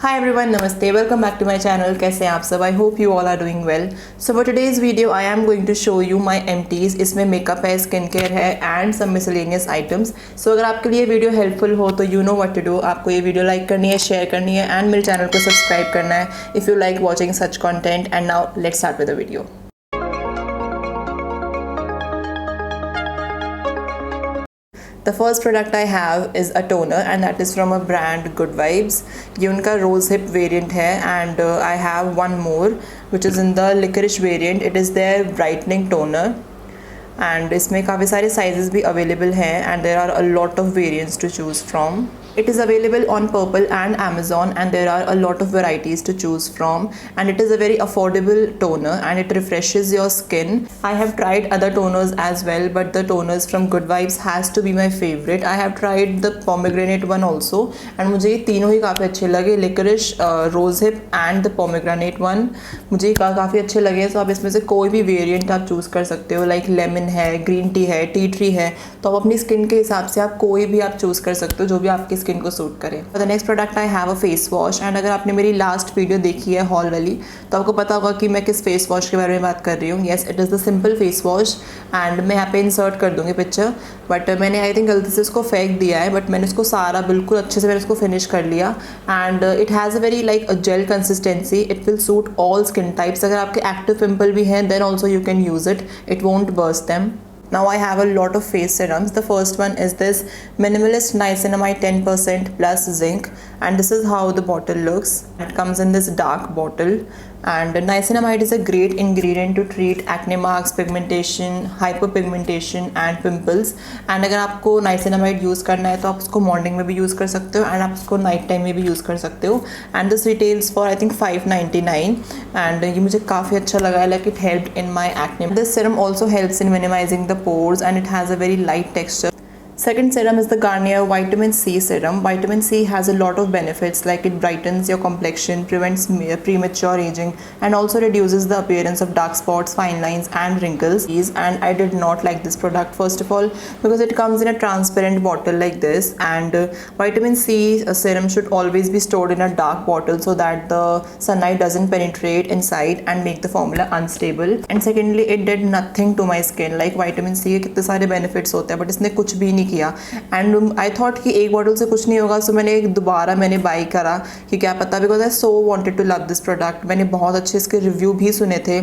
Hi everyone, namaste. Welcome back to my channel. कैसे हैं आप सब? I hope you all are doing well. So for today's video, I am going to show you my empties. इसमें makeup है, skin care है and some miscellaneous items. So अगर आपके लिए वीडियो हेल्पफुल हो तो you know what to do. आपको ये वीडियो लाइक करनी है, शेयर करनी है and मेरे चैनल को सब्सक्राइब करना है if you like watching such content. And now let's start with the video. The first product I have is a toner and that is from a brand Good Vibes. ये उनका rose hip variant है and I have one more which is in the licorice variant. It is their brightening toner and इसमें काफ़ी सारे sizes भी available हैं and there are a lot of variants to choose from. It is available on Purple and Amazon and there are a lot of varieties to choose from and it is a very affordable toner and it refreshes your skin. I have tried other toners as well but the toners from Good Vibes has to be my favorite. I have tried the pomegranate one also and मुझे ये तीनों ही काफ़ी अच्छे लगे, licorice, rose hip and the pomegranate one मुझे काफ़ी अच्छे लगे. तो आप इसमें से कोई भी वेरिएंट आप चूज़ कर सकते हो, लाइक लेमन है, ग्रीन टी है, टी ट्री है, तो आप अपनी स्किन के हिसाब से आप कोई भी आप चूज़ कर सकते हो जो भी आपकी स्किन को सूट करे. The next product I have a face wash and अगर आपने मेरी लास्ट वीडियो देखी है हॉल वाली तो आपको पता होगा कि मैं किस फेस वॉश के बारे में बात कर रही हूँ. Yes, it is the simple face wash and मैं यहाँ पे इंसर्ट कर दूँगी पिक्चर बट मैंने आई थिंक गलती से उसको फेंक दिया है बट मैंने उसको सारा बिल्कुल अच्छे से मैंने उसको फिनिश कर लिया and it has a very like a gel consistency. It will suit all skin types. अगर आपके एक्टिव पिंपल भी हैं then also you can use it won't burst them. Now I have a lot of face serums. The first one is this Minimalist Niacinamide 10% plus zinc and this is how the bottle looks. It comes in this dark bottle and niacinamide is a great ingredient to treat acne marks, pigmentation, hyperpigmentation and pimples. And अगर आपको niacinamide use करना है तो आप उसको morning में भी use कर सकते हो and आप उसको नाइट टाइम में भी यूज़ कर सकते हो. And this retails for I think $5.99 and ये मुझे काफ़ी अच्छा लगा, like it helped in my acne. This serum also helps in minimizing the pores and it has a very light texture. Second serum is the Garnier Vitamin C serum. Vitamin C has a lot of benefits like it brightens your complexion, prevents premature aging and also reduces the appearance of dark spots, fine lines and wrinkles. And I did not like this product first of all because it comes in a transparent bottle like this and vitamin C serum should always be stored in a dark bottle so that the sunlight doesn't penetrate inside and make the formula unstable. And secondly, it did nothing to my skin. Like vitamin C के कितने सारे benefits होते हैं but इसने कुछ भी नहीं किया एंड आई थॉट कि एक बॉटल से कुछ नहीं होगा सो मैंने बाई करा कि क्या पता because I so wanted to love this product. मैंने बहुत अच्छे इसके रिव्यू भी सुने थे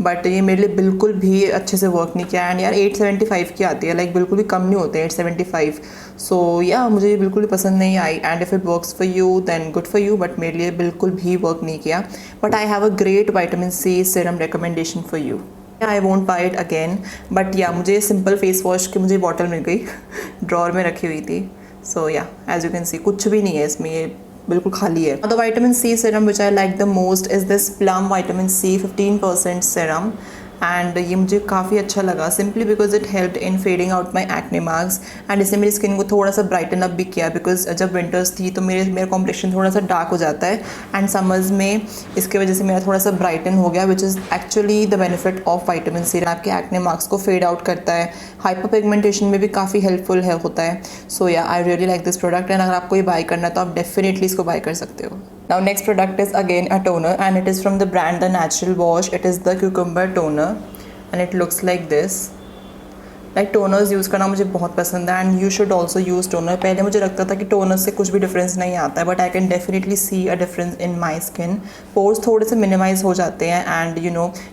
बट ये मेरे लिए बिल्कुल भी अच्छे से वर्क नहीं किया एंड यार 875 की आती है, लाइक बिल्कुल भी कम नहीं होते 875. सो या मुझे ये बिल्कुल भी पसंद नहीं आई and if it works for you then good for you but मेरे लिए बिल्कुल भी वर्क नहीं किया. But I have a great vitamin C serum recommendation for you. I won't buy it again but yeah मुझे सिंपल फेस वॉश की मुझे bottle मिल गई ड्रॉर में रखी हुई थी. सो या एज यू कैन सी कुछ भी नहीं है इसमें, ये बिल्कुल खाली है. The vitamin C serum which I like the most is this Plum vitamin C 15% serum and ये मुझे काफ़ी अच्छा लगा simply because it helped in fading out my acne marks and इसने मेरी स्किन को थोड़ा सा ब्राइटन अप भी किया बिकॉज जब विंटर्स थी तो मेरा कॉम्प्लेक्शन थोड़ा सा डार्क हो जाता है एंड समर्स में इसके वजह से मेरा थोड़ा सा ब्राइटन हो गया which is actually the benefit of vitamin C. आपके एक्ने मार्क्स को फेड आउट करता है, हाइपर पिगमेंटेशन में भी काफ़ी हेल्पफुल है होता है. सो या I really like this product and अगर आपको ये बाय करना है तो आप डेफिनेटली इसको बाय कर सकते हो. Now next product is again a toner and it is from the brand The Natural Wash. It is the Cucumber Toner and it looks like this. Like toners use करना मुझे बहुत पसंद है and you should also use toner. पहले मुझे लगता था कि टोनर से कुछ भी डिफरेंस नहीं आता है but I can definitely see a difference in my skin. Pores थोड़े से मिनिमाइज हो जाते हैं एंड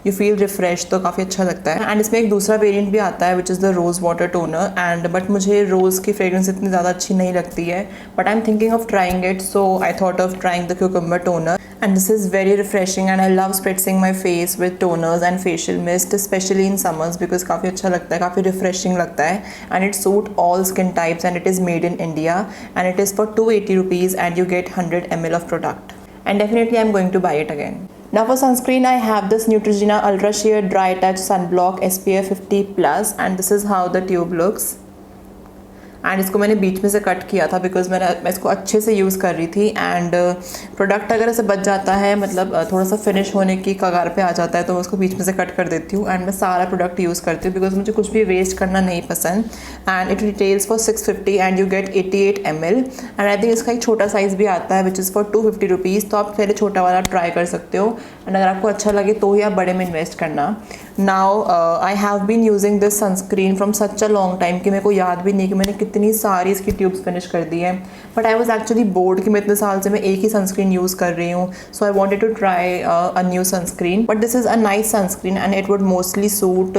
यू फील रिफ्रेश, तो काफ़ी अच्छा लगता है. एंड इसमें एक दूसरा वेरिएंट भी आता है which is the rose water toner and but मुझे रोज़ की फ्रेग्रेंस इतनी ज़्यादा अच्छी नहीं लगती है but I am thinking of trying it so I thought of trying the cucumber toner and this is very refreshing and I love spritzing my face with toners and facial mist especially in summers because काफ़ी अच्छा लगता है, काफ़ी refreshing लगता है and it suit all skin types and it is made in India and it is for 280 rupees and you get 100 ml of product and definitely I'm going to buy it again. Now for sunscreen I have this Neutrogena Ultra Sheer Dry Touch Sunblock SPF 50+ and this is how the tube looks. And इसको मैंने बीच में से cut किया था because मैं इसको अच्छे से यूज़ कर रही थी। एंड प्रोडक्ट अगर ऐसे बच जाता है, मतलब थोड़ा सा फिनिश होने की कगार पे आ जाता है, तो मैं उसको बीच में से कट कर देती हूँ एंड मैं सारा प्रोडक्ट यूज़ करती हूँ बिकॉज मुझे कुछ भी वेस्ट करना नहीं पसंद। And it retails for 650 and you get 88 ml and I think इसका एक छोटा साइज़ भी आता है विच इज़ फॉर 250 रुपीज़। तो आप पहले छोटा वाला ट्राई कर सकते हो एंड अगर आपको अच्छा लगे तो ही आप बड़े में इन्वेस्ट करना। Now I have been using this sunscreen from such a long time कि मेरे को याद भी नहीं कि मैंने कितनी सारी इसकी ट्यूब्स फिनिश कर दी हैं, but I was actually board कि मैं इतने साल से मैं एक ही सनस्क्रीन यूज़ कर रही हूँ। So I wanted to try a new sunscreen, but this is a nice sunscreen and it would mostly suit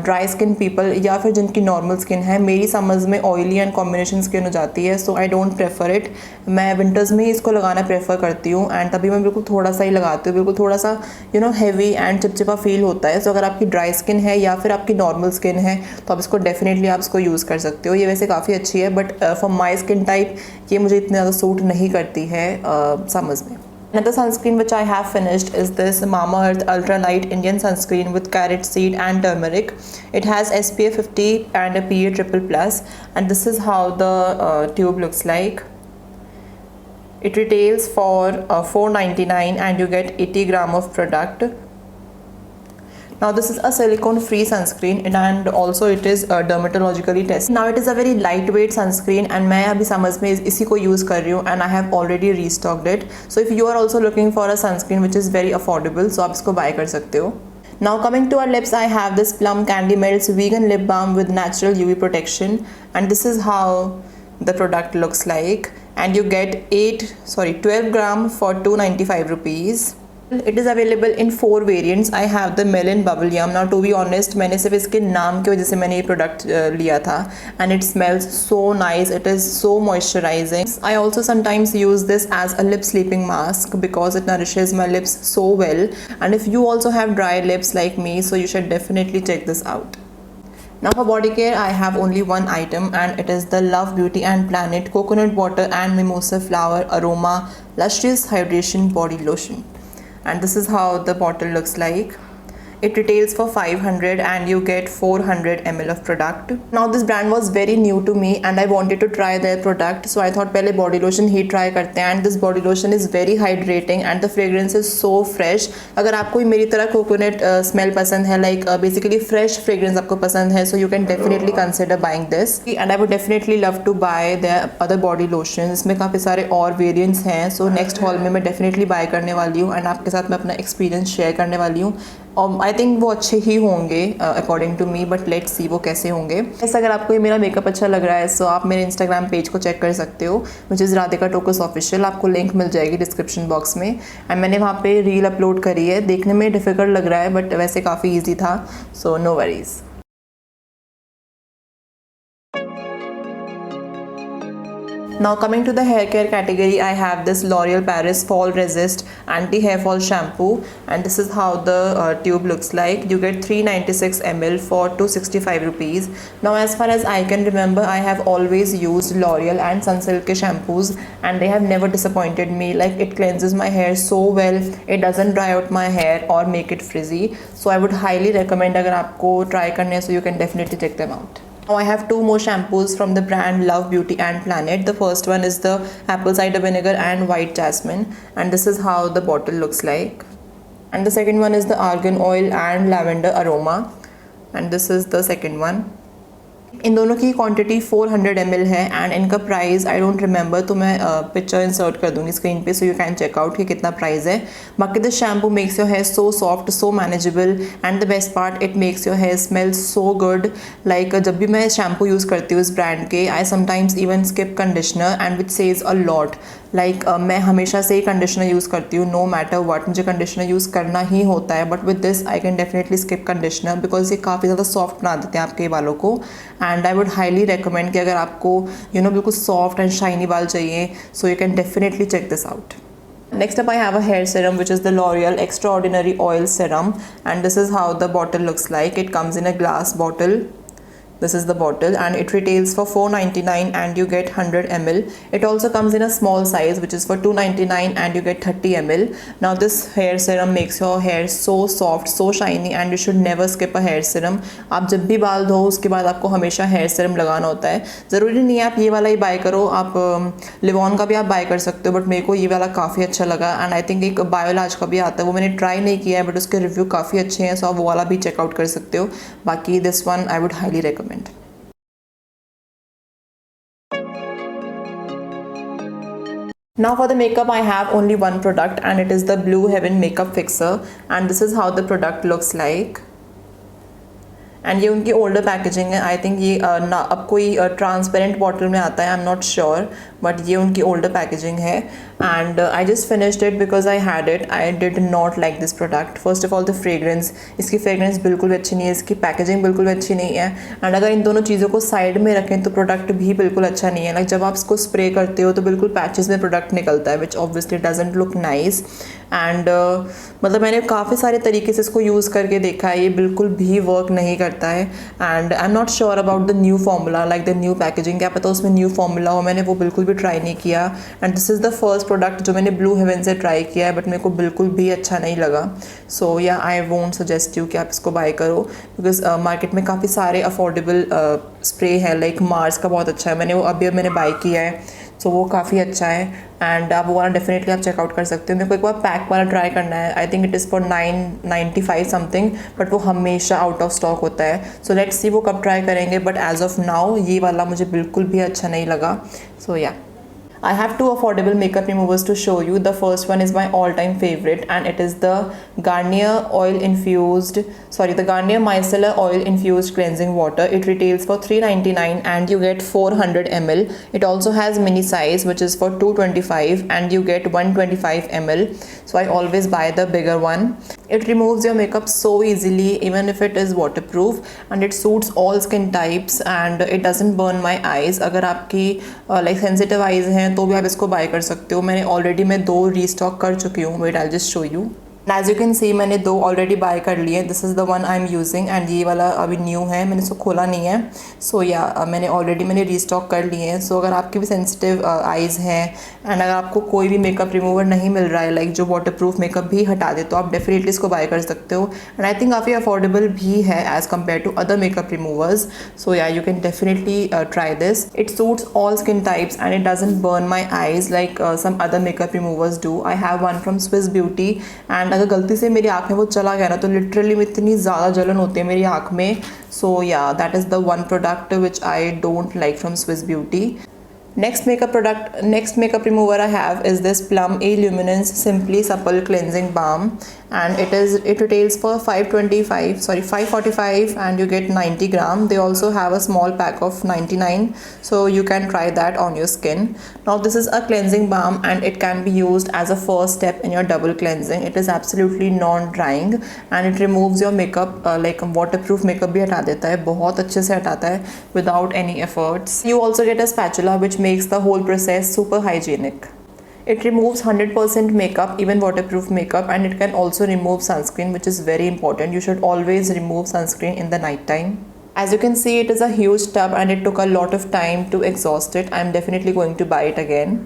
dry skin people या फिर जिनकी नॉर्मल स्किन है। मेरी समझ में ऑयली एंड कॉम्बिनेशन स्किन हो जाती है, सो आई डोंट प्रेफर इट। मैं विंटर्स में ही इसको लगाना प्रेफर करती हूँ एंड तभी मैं बिल्कुल थोड़ा सा ही लगाती हूँ, बिल्कुल थोड़ा सा हैवी एंड चिपचिपा फील होता है। सो अगर आपकी ड्राई स्किन है या फिर आपकी नॉर्मल स्किन है तो आप इसको डेफिनेटली आप इसको यूज़ कर सकते हो। ये वैसे काफ़ी अच्छी है, but for my skin type ये मुझे इतनी ज़्यादा सूट नहीं करती है समझ में। Another sunscreen which I have finished is this Mamaearth Ultra Light Indian Sunscreen with carrot seed and turmeric. It has SPF 50 and a PA triple plus, and this is how the tube looks like. It retails for $4.99 and you get 80 gram of product. Now this is a silicone free sunscreen and also it is dermatologically tested. Now it is a very lightweight sunscreen and मैं अभी समझ में इसी को use कर रही हूँ and I have already restocked it. So if you are also looking for a sunscreen which is very affordable, so आप इसको buy कर सकते हो. Now coming to our lips, I have this Plum Candy Melts vegan lip balm with natural UV protection, and this is how the product looks like, and you get 12 gram for 295 rupees. It is available in 4 variants. I have the Melon Bubble Yum. Now to be honest, मैंने सिर्फ इसके नाम की वजह से मैंने ये product लिया था and it smells so nice. It is so moisturizing. I also sometimes use this as a lip sleeping mask because it nourishes my lips so well. And if you also have dry lips like me, so you should definitely check this out. Now for body care, I have only one item and it is the Love Beauty and Planet Coconut Water and Mimosa Flower Aroma Lustrous Hydration Body Lotion. And this is how the bottle looks like. It retails for 500 and you get 400 ml of product. Now this brand was very new to me and I wanted to try their product, so I thought पहले body lotion ही try करते हैं। And this body lotion is very hydrating and the fragrance is so fresh. अगर आपको मेरी तरह coconut smell पसंद है, like basically fresh fragrance आपको पसंद है, so you can definitely consider buying this. And I would definitely love to buy their other body lotions. इसमें काफ़ी सारे और variants हैं, so next haul में मैं definitely buy करने वाली हूँ and आपके साथ मैं अपना experience share करने वाली हूँ। और आई थिंक वो अच्छे ही होंगे according to me, but let's see वो कैसे होंगे। ऐसा अगर आपको ये मेरा मेकअप अच्छा लग रहा है सो आप मेरे इंस्टाग्राम पेज को चेक कर सकते हो, which is Radhika Tokas official. आपको लिंक मिल जाएगी डिस्क्रिप्शन बॉक्स में। एंड मैंने वहाँ पे रील अपलोड करी है, देखने में डिफ़िकल्ट लग रहा है बट वैसे काफ़ी ईजी था, so no worries. Now coming to the hair care category, I have this L'Oreal Paris Fall Resist Anti Hair Fall Shampoo and this is how the tube looks like. You get 396 ml for 265 rupees. Now as far as I can remember, I have always used L'Oreal and Sunsilk के shampoos and they have never disappointed me. Like it cleanses my hair so well, it doesn't dry out my hair or make it frizzy. So I would highly recommend अगर आपको try करने हैं, so you can definitely check them out. Now I have 2 more shampoos from the brand Love Beauty and Planet. The first one is the apple cider vinegar and white jasmine and this is how the bottle looks like. And the second one is the argan oil and lavender aroma and this is the second one. इन दोनों की quantity 400 ml है and इनका price I don't remember, तो मैं picture insert कर दूँगी screen पे so you can check out कि कितना प्राइस है। बाकी this shampoo makes your hair so soft, so manageable and the best part it makes your hair smell so good. Like जब भी मैं शैम्पू यूज़ करती हूँ इस ब्रांड के, I sometimes even skip conditioner and which says a lot. Like मैं हमेशा से ही कंडीशनर यूज़ करती हूँ, नो मैटर व्हाट मुझे कंडीशनर यूज़ करना ही होता है, but with this I can definitely skip conditioner because ये काफ़ी ज़्यादा सॉफ्ट बना देते हैं आपके बालों को। And I would highly recommend कि अगर आपको बिल्कुल सॉफ्ट एंड शाइनी बाल चाहिए so you can definitely check this out. Next up I have a hair serum which is the L'Oreal Extraordinary Oil Serum and this is how the bottle looks like. It comes in a glass bottle This is the bottle and it retails for $4.99 and you get 100 ml. It also comes in a small size which is for $2.99 and you get 30 ml. Now this hair serum makes your hair so soft, so shiny and you should never skip a hair serum. आप जब भी बाल धो उसके बाद आपको हमेशा hair serum लगाना होता है. ज़रूरी नहीं है आप ये वाला ही बाय करो, आप लिवॉन का भी आप बाय कर सकते हो, बट मेरे को ये वाला काफ़ी अच्छा लगा. एंड आई थिंक एक बायोलाज का भी आता है, वो मैंने ट्राई नहीं किया है बट उसके रिव्यू काफ़ी अच्छे हैं, सो आप वो वाला भी चेकआउट कर सकते हो. बाकी this one I would highly recommend. Now for the makeup I have only one product and it is the Blue Heaven Makeup Fixer and this is how the product looks like. And ये उनकी older packaging है. I think ये अब कोई transparent bottle में आता है, I am not sure, but ये उनकी ओल्डर पैकेजिंग है. And I just finished it because I had it. I did not like this product. First of all the fragrance, इसकी फ्रेग्रेंस बिल्कुल भी अच्छी नहीं है, इसकी पैकेजिंग बिल्कुल भी अच्छी नहीं है. एंड अगर इन दोनों चीज़ों को साइड में रखें तो प्रोडक्ट भी बिल्कुल अच्छा नहीं है. लाइक जब आप इसको स्प्रे करते हो तो बिल्कुल पैचेस में प्रोडक्ट निकलता है which obviously doesn't look nice. And मतलब मैंने काफ़ी सारे तरीके से इसको यूज़ करके देखा है, ये बिल्कुल भी वर्क नहीं करता है. And I am not sure about the new formula, like the new packaging, क्या पता उसमें न्यू फार्मूला हो, मैंने वो बिल्कुल भी ट्राई नहीं किया. And this is the first product जो मैंने ब्लू हेवन से ट्राई किया है बट मेरे को बिल्कुल भी अच्छा नहीं लगा. सो या आई वोंट सजेस्ट यू कि आप इसको बाय करो बिकॉज मार्केट में काफ़ी सारे अफोर्डेबल स्प्रे है. लाइक मार्स का बहुत अच्छा है, मैंने बाय किया है, सो वो काफ़ी अच्छा है. एंड आप वो वाला डेफिनेटली आप चेकआउट कर सकते हो. मेरे को एक बार पैक वाला ट्राई करना है. I think it is for 995 something, but वो हमेशा आउट ऑफ स्टॉक होता है. सो लेट्स सी वो कब ट्राई करेंगे, बट एज ऑफ नाउ ये वाला मुझे बिल्कुल भी अच्छा नहीं लगा. सो या I have two affordable makeup removers to show you. The first one is my all-time favorite and it is the Garnier Micellar Oil Infused Cleansing Water. It retails for $3.99 and you get 400 ml. It also has mini size which is for $2.25 and you get 125 ml. So I always buy the bigger one. It removes your makeup so easily even if it is waterproof and it suits all skin types and it doesn't burn my eyes. अगर आपकी like sensitive eyes हैं तो भी आप इसको bye कर सकते हो. मैंने ऑलरेडी 2 रीस्टॉक कर चुकी हूँ. Wait I just show you. As you can see मैंने 2 ऑलरेडी बाय कर लिए. This is the one I am using and ये वाला अभी न्यू है, मैंने इसको खोला नहीं है. सो या मैंने रीस्टॉक कर लिए हैं. सो अगर आपकी भी सेंसिटिव आइज़ हैं एंड अगर आपको कोई भी मेकअप रिमूवर नहीं मिल रहा है लाइक जो वाटरप्रूफ मेकअप भी हटा दे, तो आप डेफिनेटली इसको बाय कर सकते हो. एंड आई थिंक काफ़ी अफोर्डेबल भी है as compared to other makeup removers. So yeah you can definitely try this. It suits all skin types and it doesn't burn my eyes like some other makeup removers do. I have one from Swiss Beauty and अगर गलती से मेरी आँख में वो चला गया ना तो लिटरली में इतनी ज़्यादा जलन होती है मेरी आँख में. सो या that is the one product which I don't like from Swiss beauty. Next makeup remover I have is this Plum A-Luminance Simply Supple Cleansing Balm and it retails for $545 and you get 90 gram. They also have a small pack of 99, so you can try that on your skin. Now this is a cleansing balm and it can be used as a first step in your double cleansing. It is absolutely non-drying and it removes your makeup like waterproof makeup भी हटा देता है, बहुत अच्छे से हटाता है without any efforts. You also get a spatula which makes the whole process super hygienic. It removes 100% makeup, even waterproof makeup, and it can also remove sunscreen, which is very important. You should always remove sunscreen in the night time. As you can see, it is a huge tub and it took a lot of time to exhaust it. I'm definitely going to buy it again.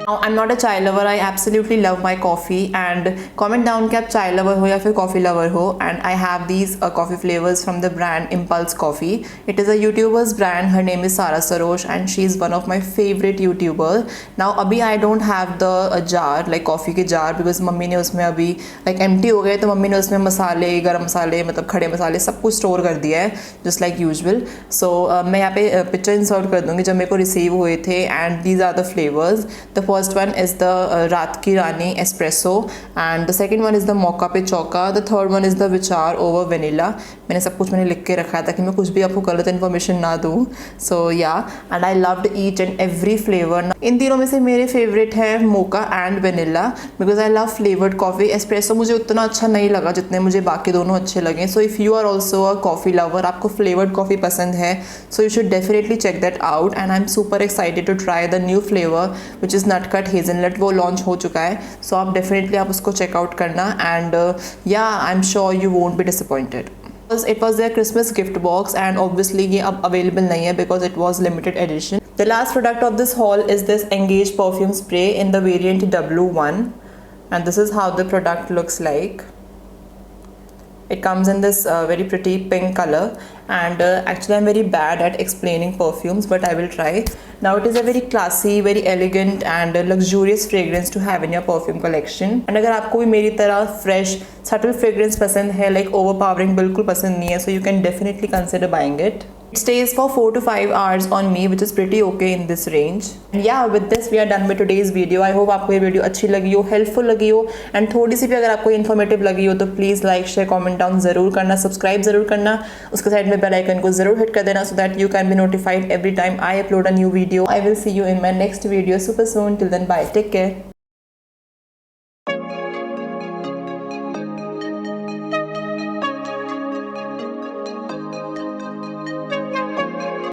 Now, I'm not a chai lover. I absolutely love my coffee and comment down कि आप chai lover हो या फिर coffee lover हो. And I have these coffee flavors from the brand Impulse Coffee. It is a YouTuber's brand. Her name is Sara Sarosh and she is one of my favorite YouTuber. Now अभी I don't have the jar like coffee के jar because mummy ने उसमें अभी like empty हो गए, तो mummy ने उसमें मसाले, गरम मसाले, मतलब खड़े मसाले सब कुछ स्टोर कर दिया है just like usual. So मैं यहाँ पे पिक्चर इंसर्ट कर दूँगी जब मेरे को रिसीव हुए थे. And these are the flavors. The first one is the Raat Ki Rani Espresso and the second one is the Mocha Pe Chauka. The third one is the Vichar over Vanilla. मैंने सब कुछ लिख के रखा है ताकि मैं कुछ भी आपको गलत इन्फॉर्मेशन ना दूँ. So yeah, and I loved each and every flavor. इन तीनों में से मेरे फेवरेट है mocha and vanilla because I love flavoured coffee. Espresso मुझे उतना अच्छा नहीं लगा जितने मुझे बाकी दोनों अच्छे लगे. So if you are also a coffee lover, आपको फ्लेवर्ड कॉफ़ी पसंद है, so you should definitely check that out. And I am super excited to try the new flavour which is nut Natkhat hazelnut वो launch हो चुका है, सो आप definitely आप उसको चेकआउट करना एंड या I am sure you won't be disappointed. It was their Christmas gift box and obviously ये अब available नहीं है because it was limited edition. The last product of this haul is this Engage perfume spray in the variant W1 and this is how the product looks like. It comes in this very pretty pink color and actually I'm very bad at explaining perfumes but I will try. Now it is a very classy, very elegant and luxurious fragrance to have in your perfume collection. And अगर आपको भी मेरी तरह fresh, subtle fragrance पसंद है, like overpowering बिल्कुल पसंद नहीं है, so you can definitely consider buying it. It stays for 4 to 5 hours on me, which is pretty okay in this range. And yeah, with this we are done with today's video. I hope आपको ये video अच्छी लगी हो, helpful लगी हो and थोड़ी सी भी अगर आपको इन्फॉर्मेटिव लगी हो तो please like share comment down ज़रूर करना, सब्सक्राइब ज़रूर करना, उसके साइड में बेल आइकन को ज़रूर हिट कर देना so that you can be notified every time I upload a new video. I will see you in my next video super soon. Till then, bye. Take care.